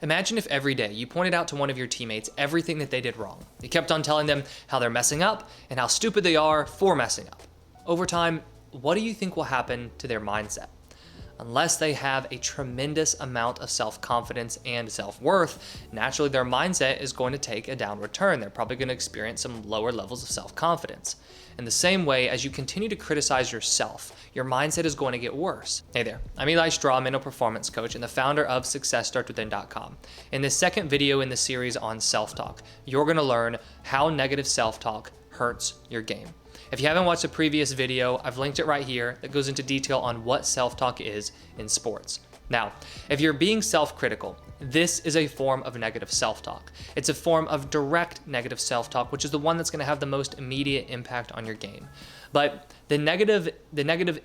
Imagine if every day you pointed out to one of your teammates everything that they did wrong. You kept on telling them how they're messing up and how stupid they are for messing up. Over time, what do you think will happen to their mindset? Unless they have a tremendous amount of self-confidence and self-worth, naturally their mindset is going to take a downward turn. They're probably going to experience some lower levels of self-confidence. In the same way, as you continue to criticize yourself, your mindset is going to get worse. Hey there, I'm Eli Straw, mental performance coach and the founder of SuccessStartsWithin.com. In this second video in the series on self-talk, you're going to learn how negative self-talk hurts your game. If you haven't watched a previous video, I've linked it right here that goes into detail on what self-talk is in sports. Now, if you're being self-critical, this is a form of negative self-talk. It's a form of direct negative self-talk, which is the one that's going to have the most immediate impact on your game. But the negative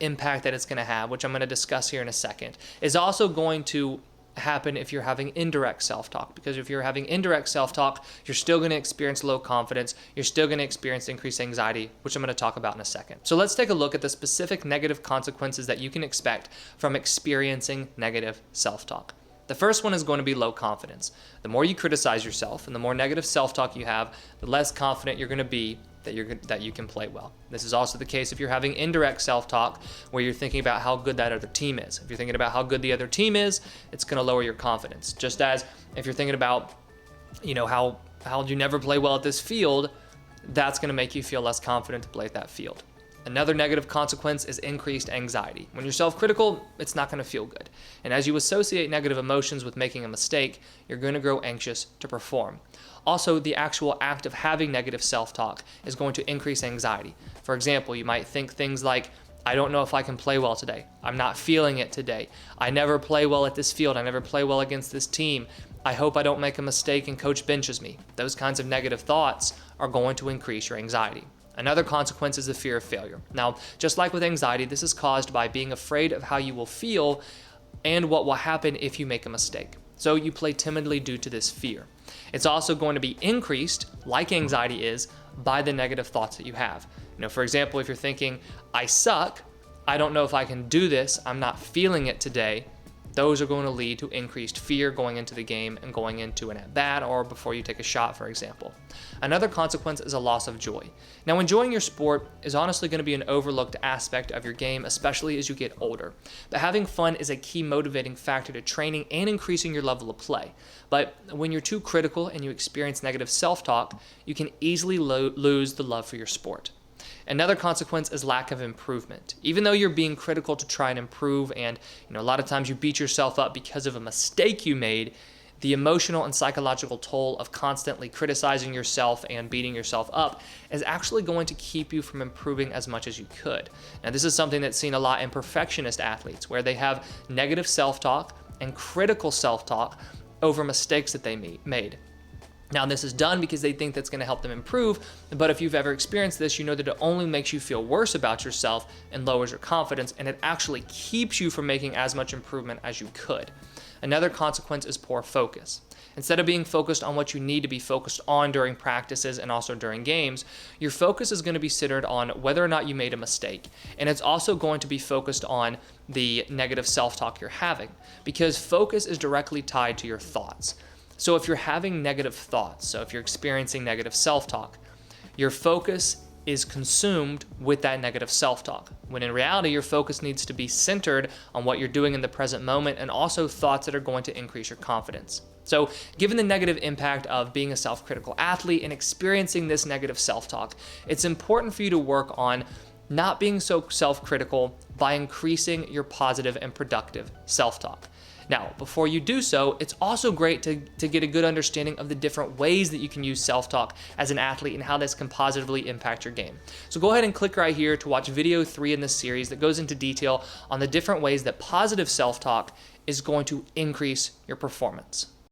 impact that it's going to have, which I'm going to discuss here in a second, is also going to happen if you're having indirect self-talk, because if you're having indirect self-talk, you're still going to experience low confidence, you're still going to experience increased anxiety, which I'm going to talk about in a second. So let's take a look at the specific negative consequences that you can expect from experiencing negative self-talk. The first one is going to be low confidence. The more you criticize yourself and the more negative self-talk you have, the less confident you're going to be that you can play well. This is also the case if you're having indirect self-talk where you're thinking about how good that other team is. If you're thinking about how good the other team is, it's going to lower your confidence. Just as if you're thinking about, how you never play well at this field, that's going to make you feel less confident to play at that field. Another negative consequence is increased anxiety. When you're self-critical, it's not going to feel good. And as you associate negative emotions with making a mistake, you're going to grow anxious to perform. Also, the actual act of having negative self-talk is going to increase anxiety. For example, you might think things like, I don't know if I can play well today. I'm not feeling it today. I never play well at this field. I never play well against this team. I hope I don't make a mistake and coach benches me. Those kinds of negative thoughts are going to increase your anxiety. Another consequence is the fear of failure. Now, just like with anxiety, this is caused by being afraid of how you will feel and what will happen if you make a mistake. So you play timidly due to this fear. It's also going to be increased, like anxiety is, by the negative thoughts that you have. For example, if you're thinking, I suck, I don't know if I can do this, I'm not feeling it today, those are going to lead to increased fear going into the game and going into an at-bat or before you take a shot, for example. Another consequence is a loss of joy. Now, enjoying your sport is honestly going to be an overlooked aspect of your game, especially as you get older. But having fun is a key motivating factor to training and increasing your level of play. But when you're too critical and you experience negative self-talk, you can easily lose the love for your sport. Another consequence is lack of improvement. Even though you're being critical to try and improve and a lot of times you beat yourself up because of a mistake you made, the emotional and psychological toll of constantly criticizing yourself and beating yourself up is actually going to keep you from improving as much as you could. Now, this is something that's seen a lot in perfectionist athletes where they have negative self-talk and critical self-talk over mistakes that they made. Now, this is done because they think that's going to help them improve, but if you've ever experienced this, you know that it only makes you feel worse about yourself and lowers your confidence, and it actually keeps you from making as much improvement as you could. Another consequence is poor focus. Instead of being focused on what you need to be focused on during practices and also during games, your focus is going to be centered on whether or not you made a mistake. And it's also going to be focused on the negative self-talk you're having, because focus is directly tied to your thoughts. So if you're having negative thoughts, so if you're experiencing negative self-talk, your focus is consumed with that negative self-talk, when in reality, your focus needs to be centered on what you're doing in the present moment and also thoughts that are going to increase your confidence. So given the negative impact of being a self-critical athlete and experiencing this negative self-talk, it's important for you to work on not being so self-critical by increasing your positive and productive self-talk. Now, before you do so, it's also great to get a good understanding of the different ways that you can use self-talk as an athlete and how this can positively impact your game. So go ahead and click right here to watch video 3 in this series that goes into detail on the different ways that positive self-talk is going to increase your performance.